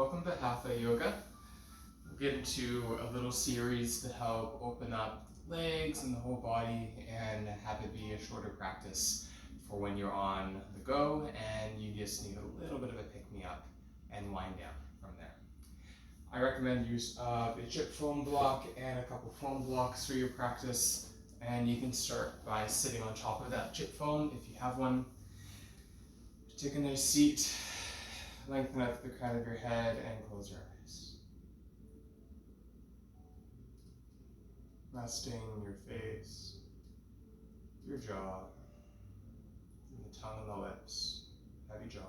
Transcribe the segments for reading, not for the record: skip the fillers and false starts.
Welcome to Hatha Yoga. We'll get into a little series to help open up the legs and the whole body and have it be a shorter practice for when you're on the go and you just need a little bit of a pick-me-up and wind down from there. I recommend use of a chip foam block and a couple foam blocks for your practice, and you can start by sitting on top of that chip foam if you have one. Take a nice seat, lengthen out the crown of your head and close your eyes. Resting your face, your jaw, and the tongue and the lips, heavy jaw.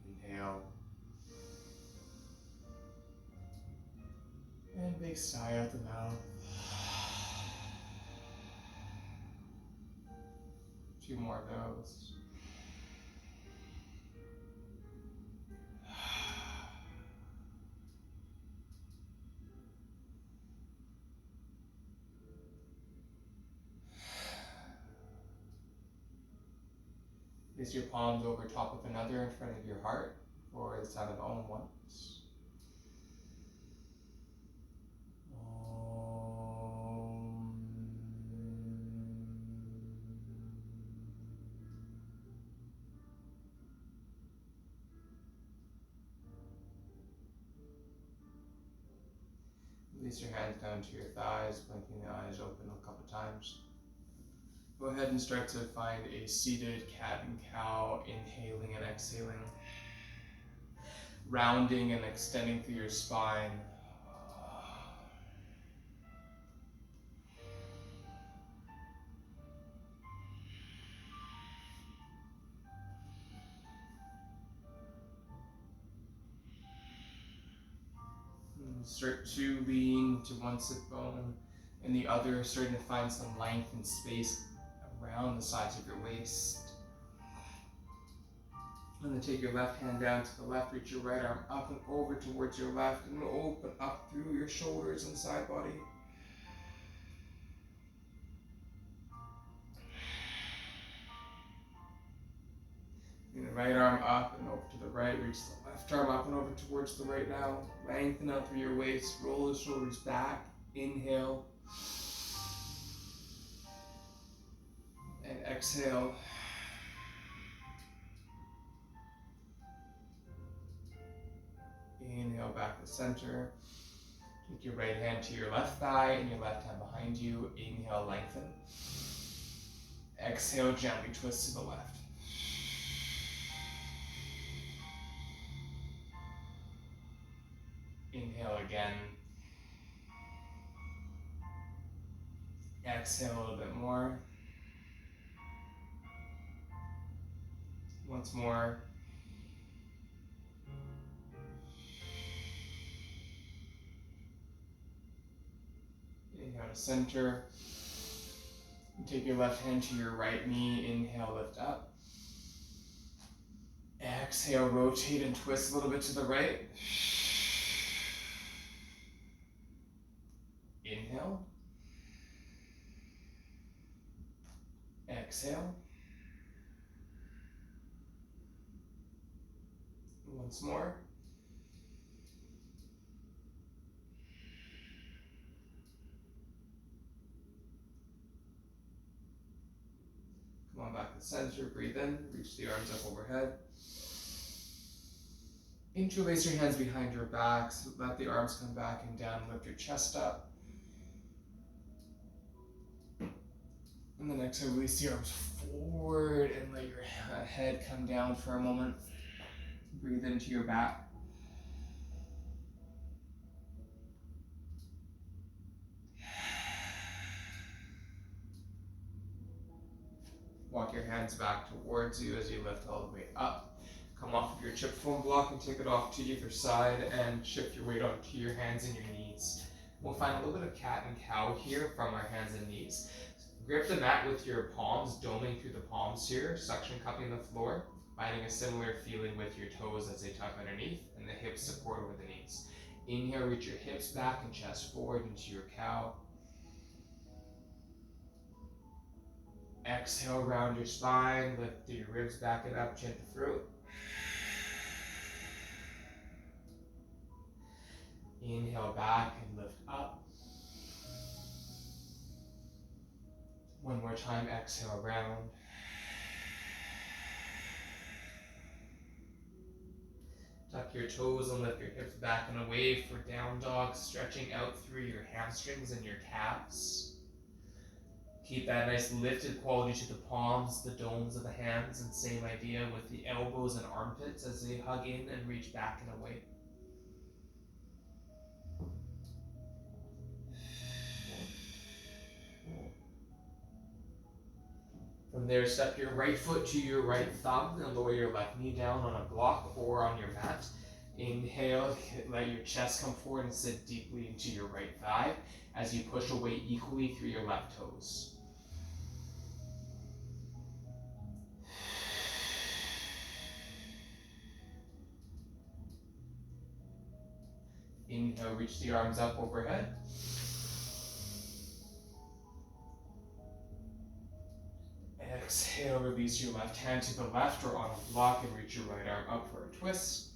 Inhale. And big sigh out the mouth. Two more of those. Place your palms over top of another in front of your heart for the sound of Om once. Release your hands down to your thighs, blinking the eyes open a couple times. Go ahead and start to find a seated cat and cow, inhaling and exhaling, rounding and extending through your spine. And start to lean to one sit bone and the other, starting to find some length and space around the sides of your waist. And then take your left hand down to the left, reach your right arm up and over towards your left, and open up through your shoulders and side body. Bring the right arm up and over to the right, reach the left arm up and over towards the right now. Lengthen out through your waist, roll the shoulders back, inhale. And exhale. Inhale back to center. Take your right hand to your left thigh and your left hand behind you. Inhale, lengthen. Exhale, gently twist to the left. Inhale again. Exhale a little bit more. Once more. Inhale to center. Take your left hand to your right knee. Inhale, lift up. Exhale, rotate and twist a little bit to the right. Inhale. Exhale. Once more. Come on back to center, breathe in, reach the arms up overhead. Interlace your hands behind your back, so let the arms come back and down, lift your chest up. And then exhale, release the arms forward and let your head come down for a moment. Breathe into your back. Walk your hands back towards you as you lift all the way up. Come off of your chip foam block and take it off to either side and shift your weight onto your hands and your knees. We'll find a little bit of cat and cow here from our hands and knees. Grip the mat with your palms, doming through the palms here, suction cupping the floor, finding a similar feeling with your toes as they tuck underneath and the hips support over the knees. Inhale, reach your hips back and chest forward into your cow. Exhale, round your spine, lift your ribs back and up, chin to throat. Inhale back and lift up. One more time, exhale, round. Tuck your toes and lift your hips back and away for down dog, stretching out through your hamstrings and your calves. Keep that nice lifted quality to the palms, the domes of the hands, and same idea with the elbows and armpits as they hug in and reach back and away. From there, step your right foot to your right thumb and lower your left knee down on a block or on your mat. Inhale, let your chest come forward and sit deeply into your right thigh as you push away equally through your left toes. Inhale, reach the arms up overhead. Exhale, release your left hand to the left or on a block and reach your right arm up for a twist.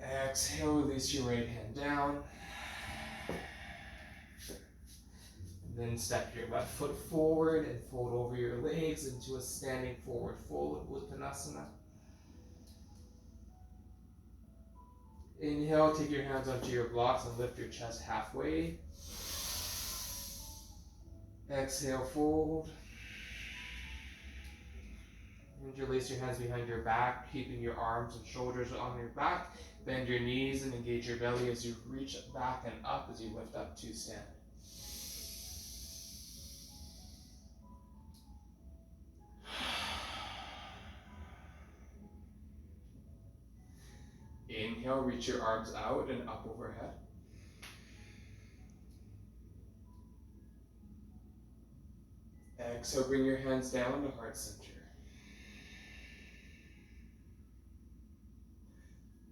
Exhale, release your right hand down. And then step your left foot forward and fold over your legs into a standing forward fold, Uttanasana. Inhale, take your hands onto your blocks and lift your chest halfway. Exhale, fold. Interlace your hands behind your back, keeping your arms and shoulders on your back. Bend your knees and engage your belly as you reach back and up as you lift up to stand. Inhale, reach your arms out and up overhead. Exhale, bring your hands down to heart center.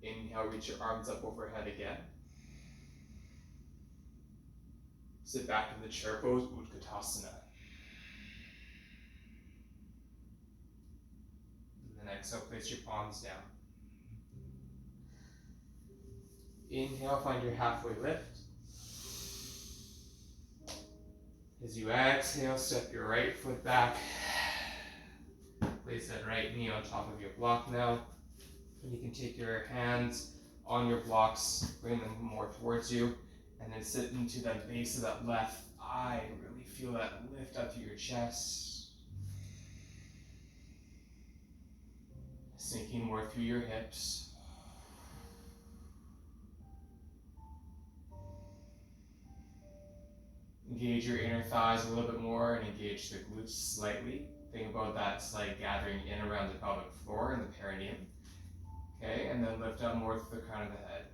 Inhale, reach your arms up overhead again. Sit back in the chair pose, Utkatasana. And then exhale, place your palms down. Inhale, find your halfway lift. As you exhale, step your right foot back. Place that right knee on top of your block now. And you can take your hands on your blocks, bring them more towards you, and then sit into the base of that left thigh. Really feel that lift up to your chest. Sinking more through your hips. Engage your inner thighs a little bit more and engage the glutes slightly. Think about that slight gathering in around the pelvic floor and the perineum. Okay, and then lift up more to the crown of the head.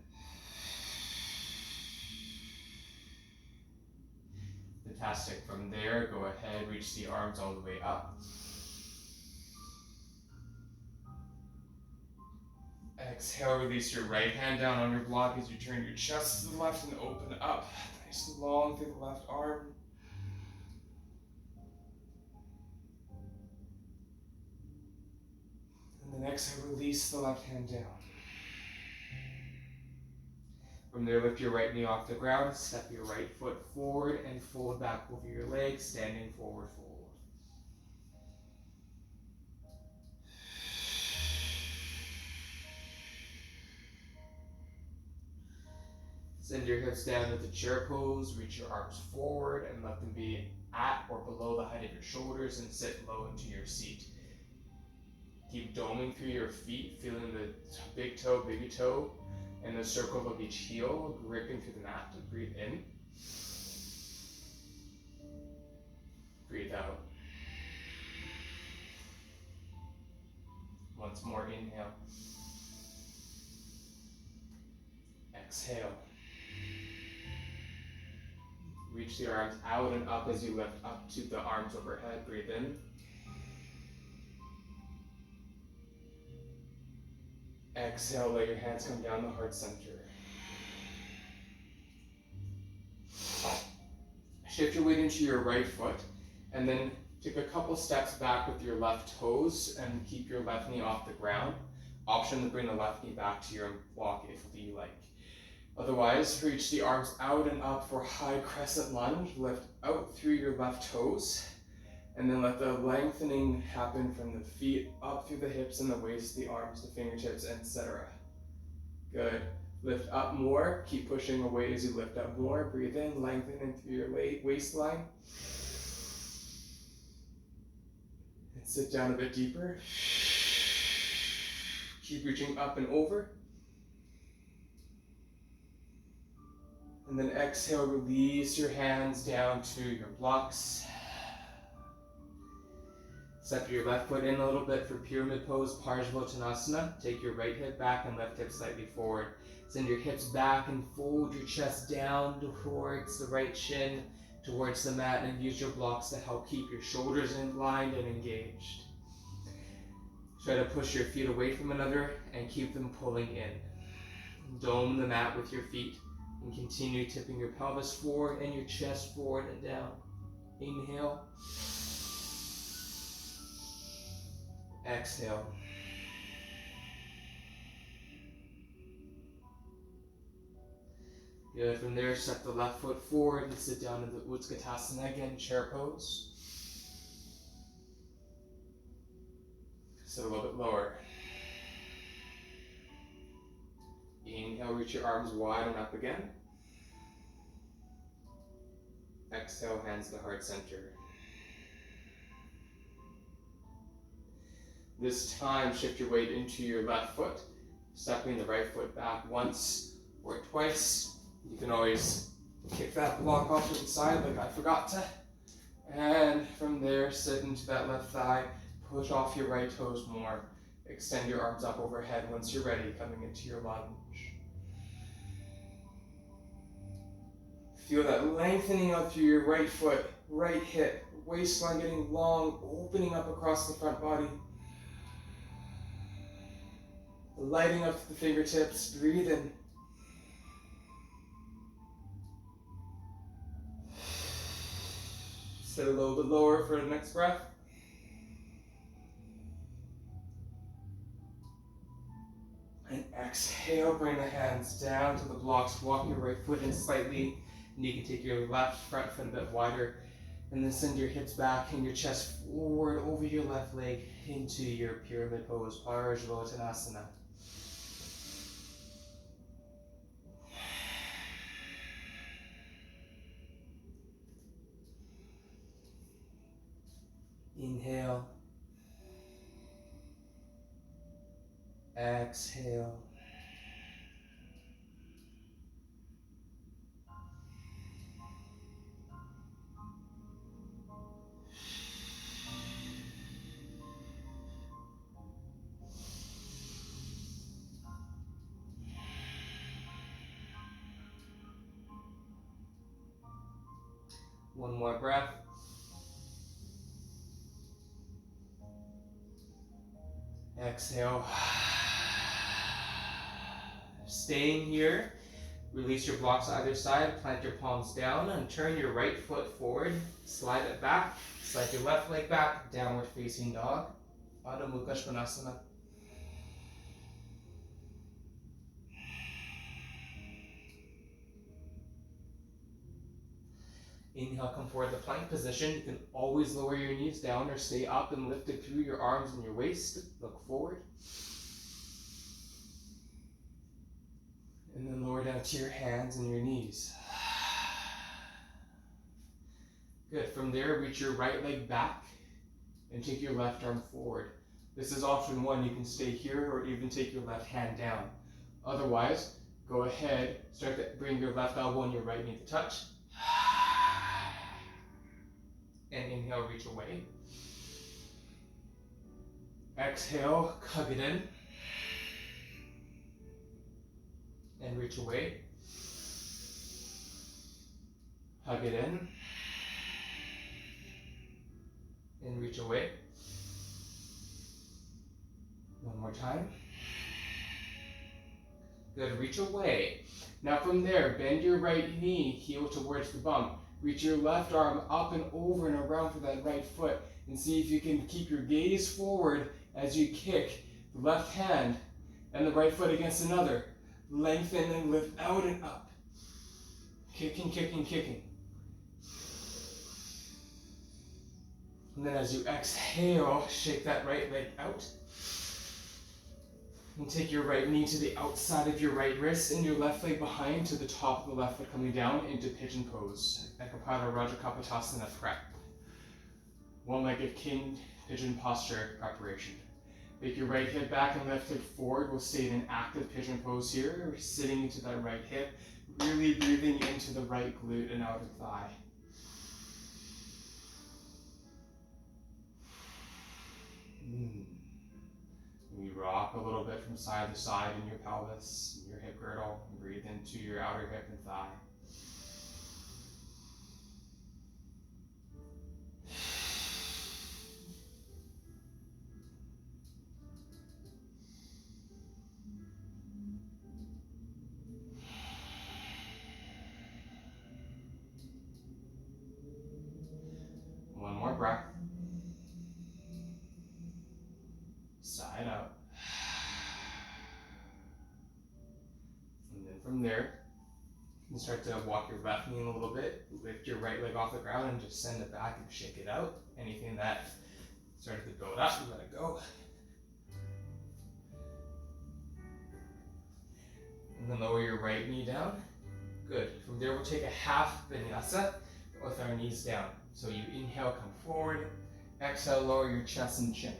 Fantastic. From there, go ahead, reach the arms all the way up. Exhale, release your right hand down on your block as you turn your chest to the left and open up. Nice and long through the left arm. And then exhale, release the left hand down. From there, lift your right knee off the ground, step your right foot forward and fold back over your legs, standing forward fold. Send your hips down into chair pose, reach your arms forward and let them be at or below the height of your shoulders and sit low into your seat. Keep doming through your feet, feeling the big toe, baby toe, and the circle of each heel, gripping through the mat. Breathe in. Breathe out. Once more, inhale. Exhale. Reach the arms out and up as you lift up to the arms overhead. Breathe in. Exhale, let your hands come down the heart center. Shift your weight into your right foot, and then take a couple steps back with your left toes and keep your left knee off the ground. Option to bring the left knee back to your block if you like. Otherwise, reach the arms out and up for high crescent lunge. Lift out through your left toes, and then let the lengthening happen from the feet up through the hips and the waist, the arms, the fingertips, etc. Good. Lift up more. Keep pushing away as you lift up more. Breathe in, lengthening through your waistline. And sit down a bit deeper. Keep reaching up and over. And then exhale, release your hands down to your blocks. Step your left foot in a little bit for pyramid pose, Parsvottanasana. Take your right hip back and left hip slightly forward. Send your hips back and fold your chest down towards the right shin, towards the mat, and use your blocks to help keep your shoulders aligned and engaged. Try to push your feet away from one another and keep them pulling in. Dome the mat with your feet and continue tipping your pelvis forward and your chest forward and down. Inhale. Exhale. Good. From there, step the left foot forward and sit down in the Utkatasana again, chair pose. Sit a little bit lower. Inhale, reach your arms wide and up again. Exhale, hands to the heart center. This time, shift your weight into your left foot, stepping the right foot back once or twice. You can always kick that block off to the side like I forgot to. And from there, sit into that left thigh, push off your right toes more. Extend your arms up overhead once you're ready, coming into your lunge. Feel that lengthening up through your right foot, right hip, waistline getting long, opening up across the front body. Lighting up the fingertips, breathe in. Sit a little bit lower for the next breath. And exhale, bring the hands down to the blocks, walk your right foot in slightly, and you can take your left front foot a bit wider, and then send your hips back and your chest forward over your left leg into your pyramid pose, Parsvottanasana. Inhale. Exhale. One more breath. Exhale. Staying here, release your blocks either side, plant your palms down, and turn your right foot forward, slide it back, slide your left leg back, downward facing dog, Adho Mukha Svanasana. Inhale, come forward to plank position. You can always lower your knees down or stay up and lifted through your arms and your waist. Look forward. And then lower down to your hands and your knees. Good. From there, reach your right leg back and take your left arm forward. This is option one. You can stay here or even take your left hand down. Otherwise, go ahead, start to bring your left elbow and your right knee to touch. And inhale, reach away. Exhale, hug it in. And reach away. Hug it in. And reach away. One more time. Good, reach away. Now from there, bend your right knee, heel towards the bum. Reach your left arm up and over and around for that right foot. And see if you can keep your gaze forward as you kick the left hand and the right foot against another. Lengthen and lift out and up. Kicking, kicking, kicking. And then as you exhale, shake that right leg out. And take your right knee to the outside of your right wrist and your left leg behind to the top of the left foot coming down into pigeon pose. Ekapada Raja Kapotasana prep. One-legged king pigeon posture preparation. Make your right hip back and left hip forward. We'll stay in an active pigeon pose here. We're sitting into that right hip, really breathing into the right glute and outer thigh. You rock a little bit from side to side in your pelvis, your hip girdle, and breathe into your outer hip and thigh. One more breath. Side out. And then from there, you can start to walk your left knee in a little bit, lift your right leg off the ground and just send it back and shake it out. Anything that started to build up, you let it go. And then lower your right knee down. Good. From there, we'll take a half vinyasa with our knees down. So you inhale, come forward. Exhale, lower your chest and chin.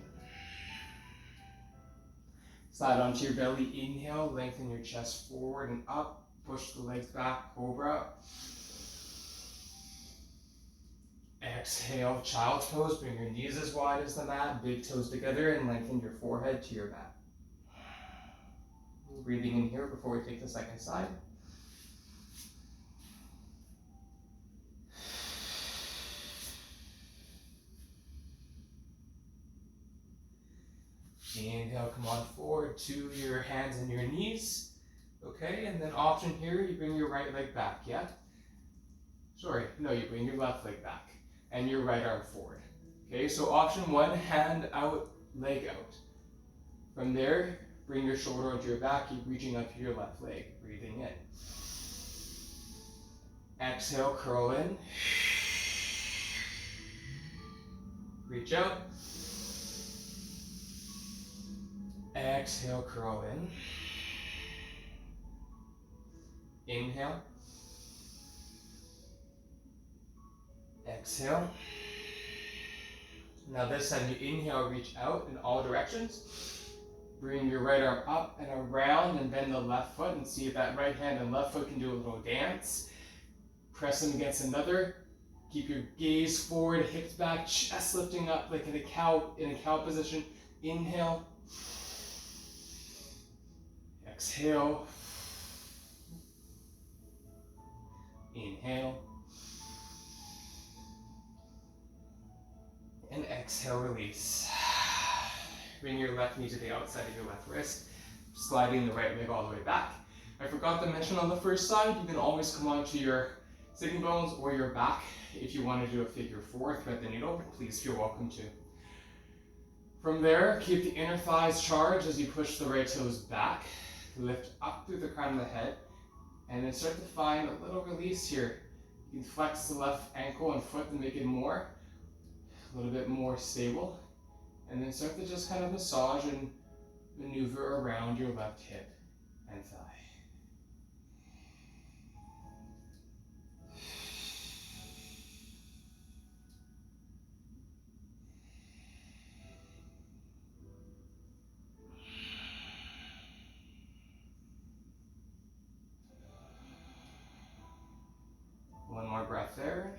Slide onto your belly, inhale, lengthen your chest forward and up. Push the legs back, cobra. Exhale, child's pose. Bring your knees as wide as the mat, big toes together, and lengthen your forehead to your mat. Breathing in here before we take the second side. Inhale, come on forward to your hands and your knees. Okay, and then option here, you bring your right leg back, yeah? Sorry, no, you bring your left leg back and your right arm forward. Okay, so option one, hand out, leg out. From there, bring your shoulder onto your back, keep reaching up to your left leg, breathing in. Exhale, curl in. Reach out. Exhale, curl in. Inhale. Exhale. Now this time you inhale, reach out in all directions. Bring your right arm up and around and bend the left foot and see if that right hand and left foot can do a little dance. Press them against another. Keep your gaze forward, hips back, chest lifting up like in a cow position. Inhale. Exhale. Inhale. And exhale, release. Bring your left knee to the outside of your left wrist, sliding the right leg all the way back. I forgot to mention on the first side, you can always come onto your sitting bones or your back if you want to do a figure four, thread the needle, please feel welcome to. From there, keep the inner thighs charged as you push the right toes back, lift up through the crown of the head, and then start to find a little release here. You can flex the left ankle and foot to make it a little bit more stable, and then start to just kind of massage and maneuver around your left hip and thigh. One more breath there.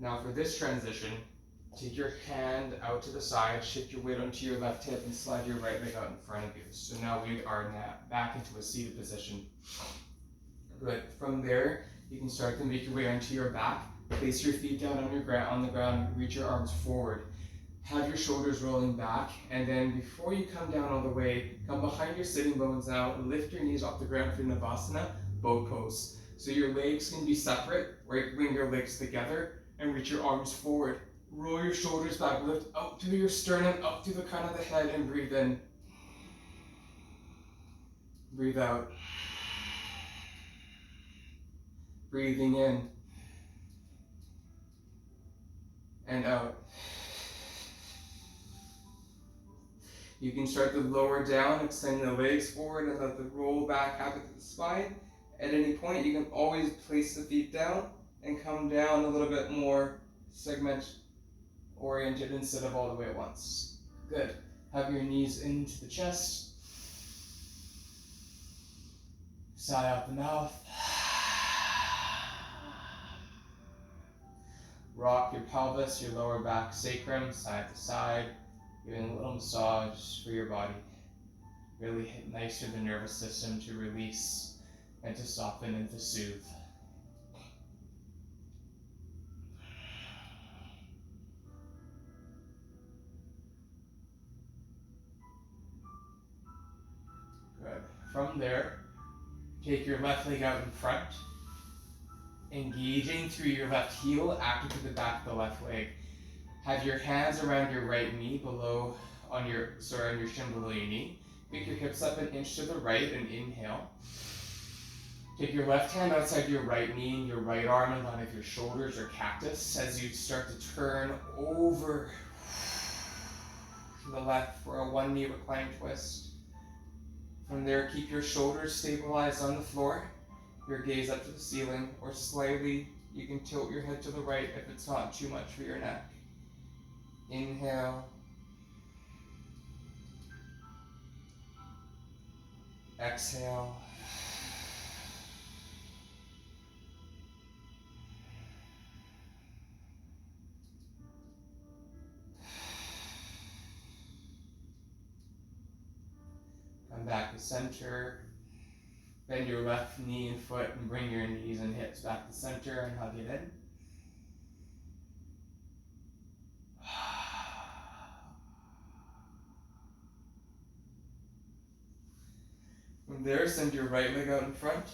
Now for this transition, take your hand out to the side, shift your weight onto your left hip and slide your right leg out in front of you. So now we are back into a seated position. Good. From there, you can start to make your way onto your back. Place your feet down on the ground, reach your arms forward. Have your shoulders rolling back, and then before you come down all the way, come behind your sitting bones now, lift your knees off the ground for Navasana, boat pose. So your legs can be separate, right? Bring your legs together and reach your arms forward. Roll your shoulders back, lift up through your sternum, up through the crown of the head, and breathe in. Breathe out. Breathing in and out. You can start to lower down, extend the legs forward and let the roll back happen to the spine. At any point, you can always place the feet down and come down a little bit more segment oriented instead of all the way at once. Good. Have your knees into the chest. Sigh out the mouth. Rock your pelvis, your lower back, sacrum, side to side. Giving a little massage for your body. Really nice for the nervous system to release and to soften and to soothe. Good. From there, take your left leg out in front, engaging through your left heel, active to the back of the left leg. Have your hands around your right knee on your shin below your knee. Pick your hips up an inch to the right and inhale. Take your left hand outside your right knee and your right arm in line of your shoulders or cactus as you start to turn over to the left for a one knee recline twist. From there, keep your shoulders stabilized on the floor, your gaze up to the ceiling, or slightly you can tilt your head to the right if it's not too much for your neck. Inhale. Exhale. Come back to center. Bend your left knee and foot and bring your knees and hips back to center and hug it in. From there, send your right leg out in front.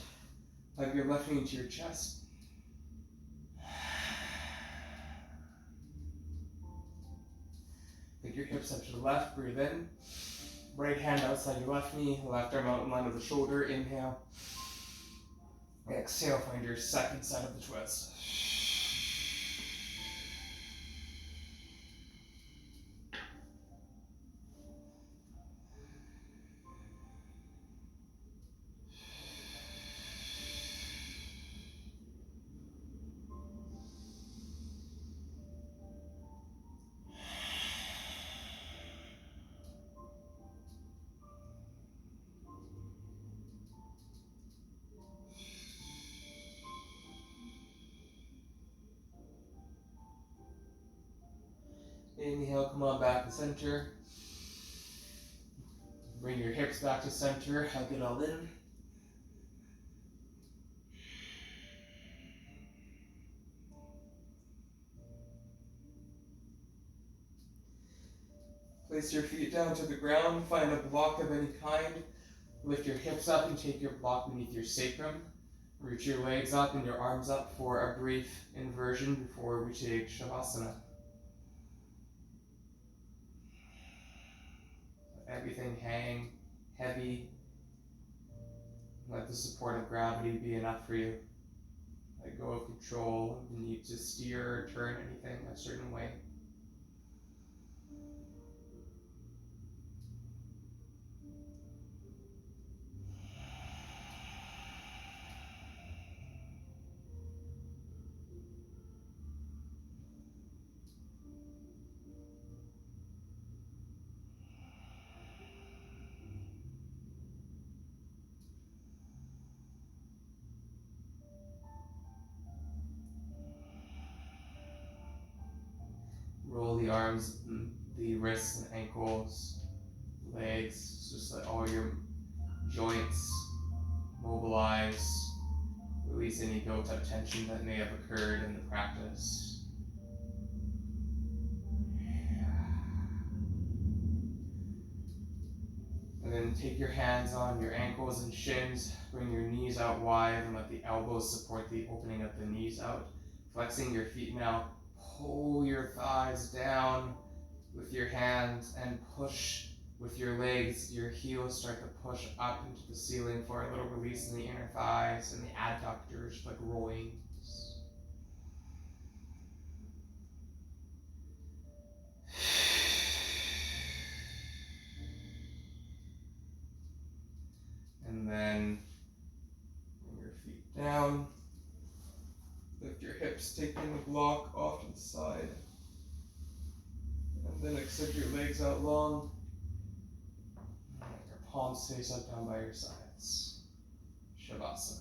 Hug your left knee into your chest. Pick your hips up to the left, breathe in. Right hand outside your left knee, left arm out in line of the shoulder, inhale. Exhale, find your second side of the twist. Inhale, come on back to center. Bring your hips back to center, hug it all in. Place your feet down to the ground, find a block of any kind. Lift your hips up and take your block beneath your sacrum. Reach your legs up and your arms up for a brief inversion before we take Shavasana. Everything hang heavy. Let the support of gravity be enough for you. Let go of control, the need to steer or turn anything a certain way. Roll the arms, the wrists and ankles, legs, just let all your joints mobilize, Release any built up tension that may have occurred in the practice. And then take your hands on your ankles and shins, bring your knees out wide and let the elbows support the opening of the knees out. Flexing your feet now, pull your thighs down with your hands and push with your legs. Your heels start to push up into the ceiling for a little release in the inner thighs and the adductors like rolling. And then bring your feet down. Lift your hips, taking the block off to the side. And then extend your legs out long. And let your palms face up down by your sides. Shavasana.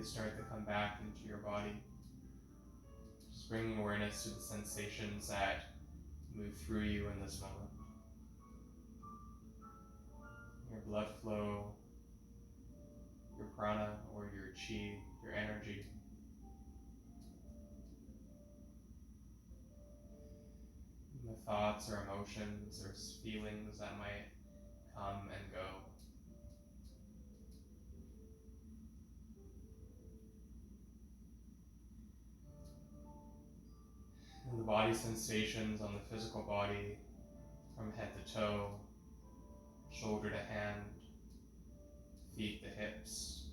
start to come back into your body. Just bringing awareness to the sensations that move through you in this moment. Your blood flow, your prana or your chi, your energy. And the thoughts or emotions or feelings that might come and go. And the body sensations on the physical body from head to toe, shoulder to hand, feet to hips,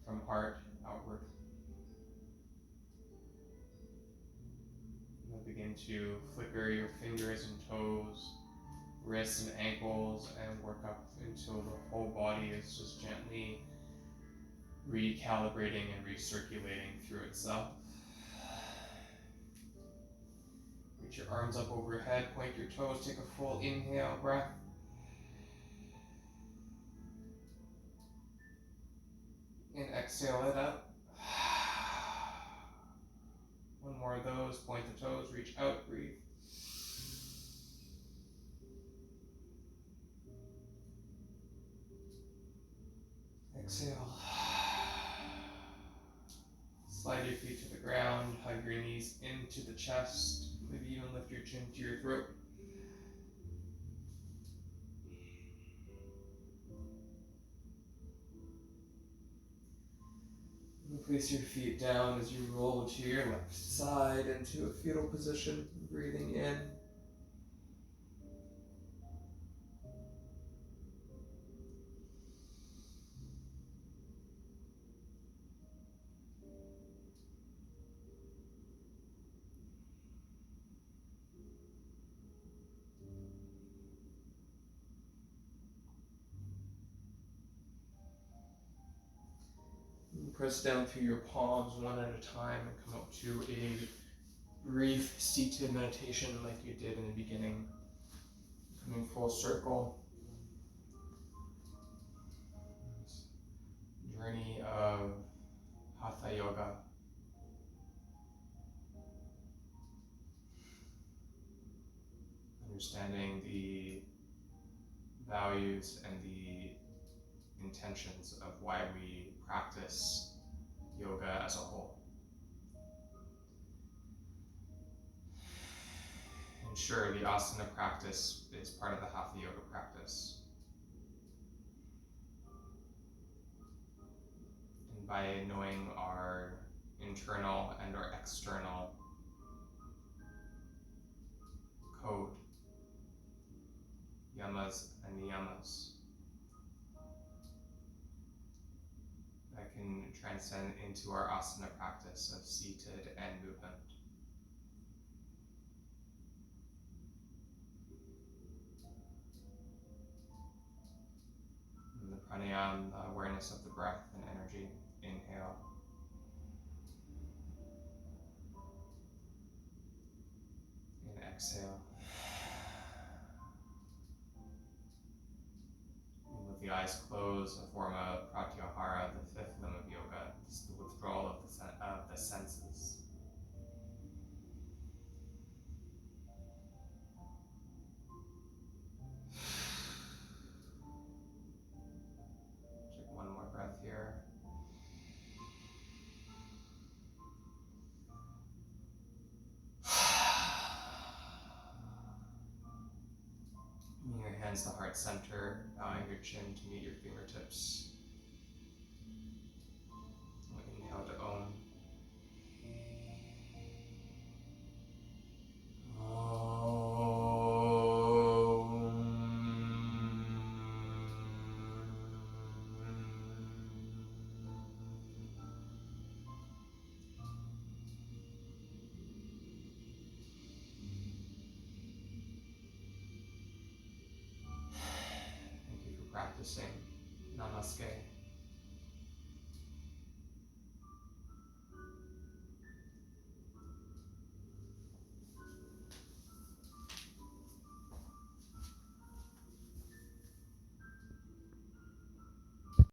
from heart outward. And then begin to flicker your fingers and toes, wrists and ankles, and work up until the whole body is just gently recalibrating and recirculating through itself. Reach your arms up overhead, point your toes, take a full inhale breath. And exhale it out. One more of those, point the toes, reach out, breathe. Exhale. Slide your feet to the ground, hug your knees into the chest, maybe even lift your chin to your throat. And place your feet down as you roll to your left side into a fetal position, breathing in. Press down through your palms one at a time and come up to a brief seated meditation like you did in the beginning. Coming full circle. Journey of Hatha Yoga. Understanding the values and the intentions of why we practice yoga as a whole. And sure, the asana practice is part of the Hatha Yoga practice. And by knowing our internal and our external code, yamas and niyamas, that can transcend into our asana practice of seated and movement. And the pranayama, the awareness of the breath and energy. Inhale. And exhale. And with the eyes closed, a form of pratyahara, the fifth limb of yoga. It's the withdrawal of the senses. Take one more breath here. Bring your hands to heart center, bowing your chin to meet your fingertips. Inhale to Om. Thank you for practicing. Namaste.